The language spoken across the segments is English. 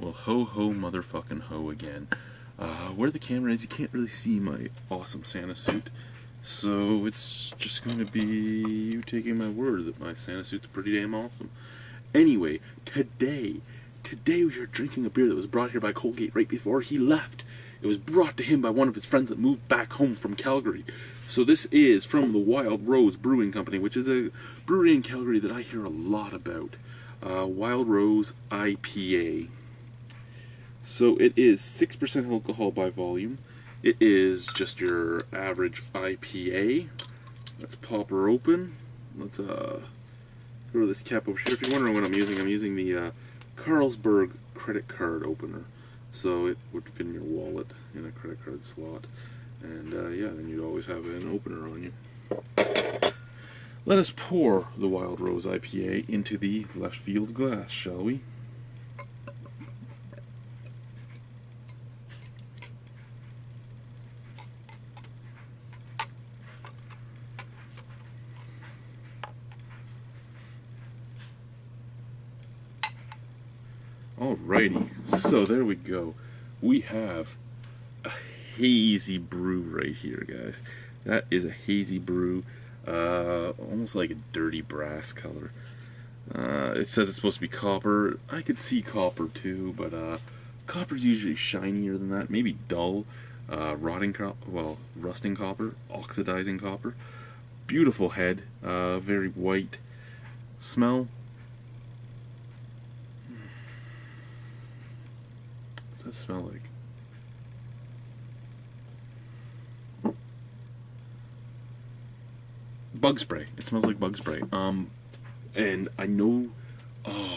Well, ho ho motherfucking ho again. Where the camera is, you can't really see my awesome Santa suit. So it's just going to be you taking my word that my Santa suit's pretty damn awesome. Anyway, today we are drinking a beer that was brought here by Colgate right before he left. It was brought to him by one of his friends that moved back home from Calgary. So this is from the Wild Rose Brewing Company, which is a brewery in Calgary that I hear a lot about. Wild Rose IPA. So it is 6% alcohol by volume. It is just your average IPA. Let's pop her open. Let's throw this cap over here. If you're wondering what I'm using the Carlsberg credit card opener. So it would fit in your wallet in a credit card slot. And yeah, then you'd always have an opener on you. Let us pour the Wild Rose IPA into the left field glass, shall we? Alrighty, so there we go. We have a hazy brew right here, guys. That is a hazy brew, almost like a dirty brass color. It says it's supposed to be copper. I could see copper too, but copper's usually shinier than that. Maybe dull, rusting copper, oxidizing copper. Beautiful head, very white. Smell. What's that smell like? Bug spray. It smells like bug spray. And I know,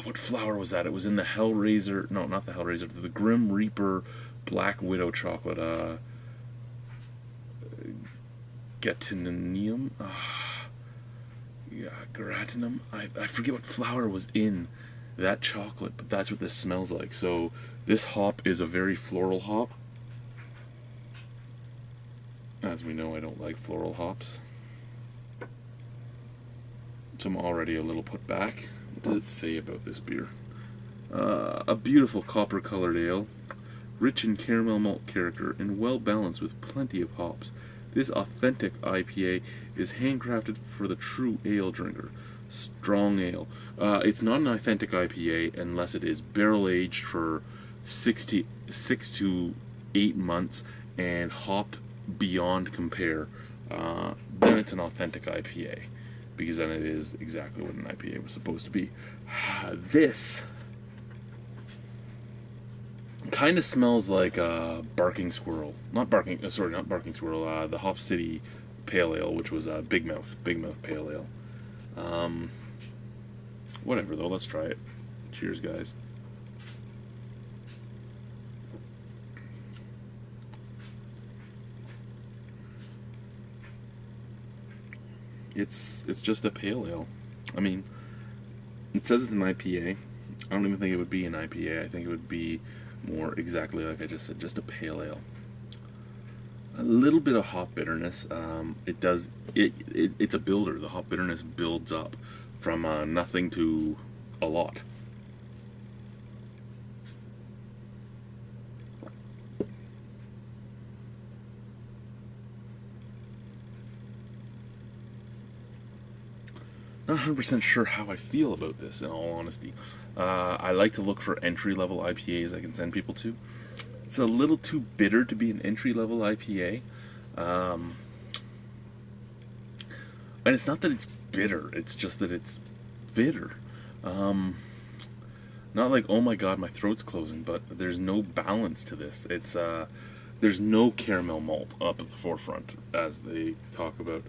what flower was that? It was in the Hellraiser, no, not the Hellraiser, the Grim Reaper Black Widow chocolate, Gatinanium? Yeah, Gratinum? I forget what flower was in that chocolate, but that's what this smells like. So this hop is a very floral hop. As we know, I don't like floral hops. So I'm already a little put back. What does it say about this beer? A beautiful copper-colored ale, rich in caramel malt character and well balanced with plenty of hops. This authentic IPA is handcrafted for the true ale drinker. Strong ale. It's not an authentic IPA unless it is barrel aged for 6 to 8 months and hopped beyond compare. Then it's an authentic IPA, because then it is exactly what an IPA was supposed to be. This kind of smells like Barking Squirrel. Not Barking Squirrel. The Hop City Pale Ale, which was Big Mouth Pale Ale. Whatever though, let's try it. Cheers, guys. It's just a pale ale. I mean, it says it's an IPA. I don't even think it would be an IPA. I think it would be more exactly like I just said, just a pale ale. A little bit of hop bitterness. It's a builder. The hop bitterness builds up from nothing to a lot. Not 100% sure how I feel about this, in all honesty. I like to look for entry-level IPAs I can send people to. It's a little too bitter to be an entry-level IPA. And it's not that it's bitter, it's just that it's bitter. Not like, oh my god, my throat's closing, but there's no balance to this. It's there's no caramel malt up at the forefront, as they talk about.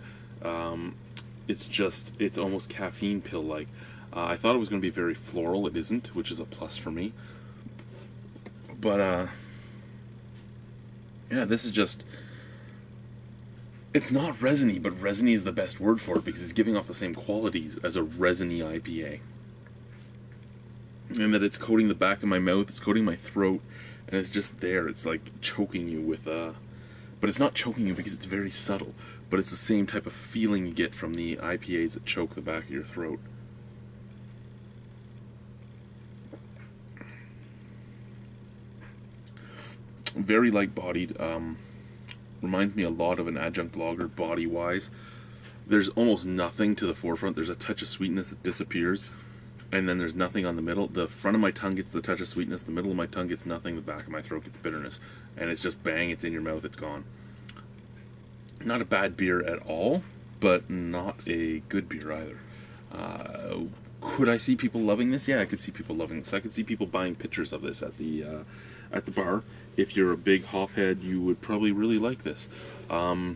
It's almost caffeine pill-like. I thought it was going to be very floral. It isn't, which is a plus for me. But, yeah, this is just... It's not resiny, but resiny is the best word for it, because it's giving off the same qualities as a resiny IPA. And that it's coating the back of my mouth, it's coating my throat, and it's just there. It's like choking you with, but it's not choking you because it's very subtle. But it's the same type of feeling you get from the IPAs that choke the back of your throat. Very light-bodied. Reminds me a lot of an adjunct lager body-wise. There's almost nothing to the forefront. There's a touch of sweetness that disappears, and then there's nothing on the middle. The front of my tongue gets the touch of sweetness, the middle of my tongue gets nothing, the back of my throat gets bitterness, and it's just bang, it's in your mouth, it's gone. Not a bad beer at all, but not a good beer either. Could I see people loving this? Yeah, I could see people loving this. I could see people buying pictures of this at the bar. If you're a big hophead, you would probably really like this. I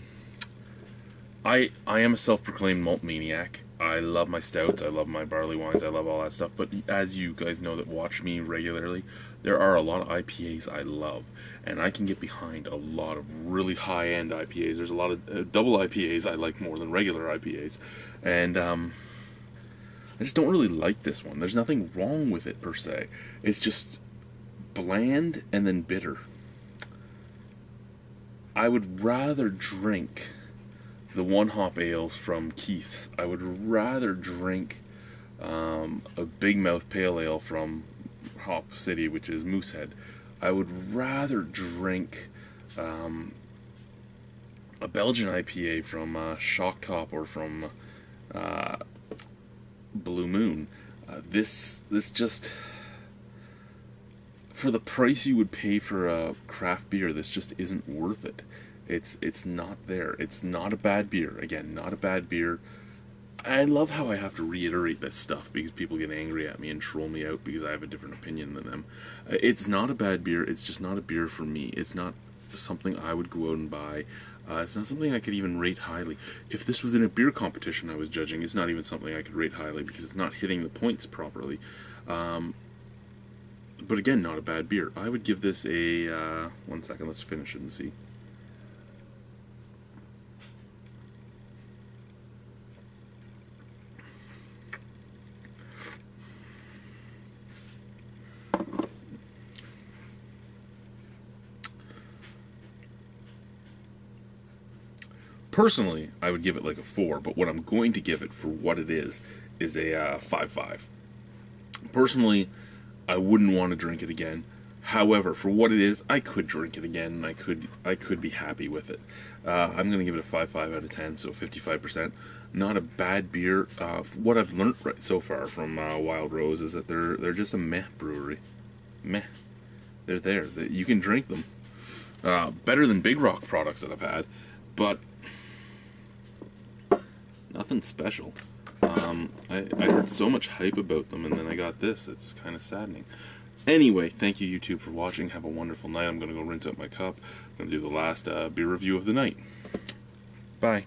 am a self-proclaimed malt maniac. I love my stouts, I love my barley wines, I love all that stuff, but as you guys know that watch me regularly, there are a lot of IPAs I love, and I can get behind a lot of really high-end IPAs. There's a lot of double IPAs I like more than regular IPAs, and I just don't really like this one. There's nothing wrong with it per se. It's just bland and then bitter. I would rather drink the one-hop ales from Keith's. I would rather drink a Big Mouth Pale Ale from Hop City, which is Moosehead. I would rather drink a Belgian IPA from Shock Top or from Blue Moon. This just, for the price you would pay for a craft beer, this just isn't worth it. It's not there. It's not a bad beer. Again, not a bad beer. I love how I have to reiterate this stuff because people get angry at me and troll me out because I have a different opinion than them. It's not a bad beer. It's just not a beer for me. It's not something I would go out and buy. It's not something I could even rate highly. If this was in a beer competition I was judging, it's not even something I could rate highly because it's not hitting the points properly. But again, not a bad beer. I would give this a... one second, let's finish it and see. Personally, I would give it like a 4, but what I'm going to give it for what it is a 5.5. Personally, I wouldn't want to drink it again. However, for what it is, I could drink it again, and I could be happy with it. I'm going to give it a 5.5 out of 10, so 55%. Not a bad beer. What I've learned so far from Wild Rose is that they're just a meh brewery. Meh. They're there. You can drink them. Better than Big Rock products that I've had, but nothing special. I heard so much hype about them, and then I got this. It's kind of saddening. Anyway, thank you, YouTube, for watching. Have a wonderful night. I'm going to go rinse out my cup. I'm going to do the last beer review of the night. Bye.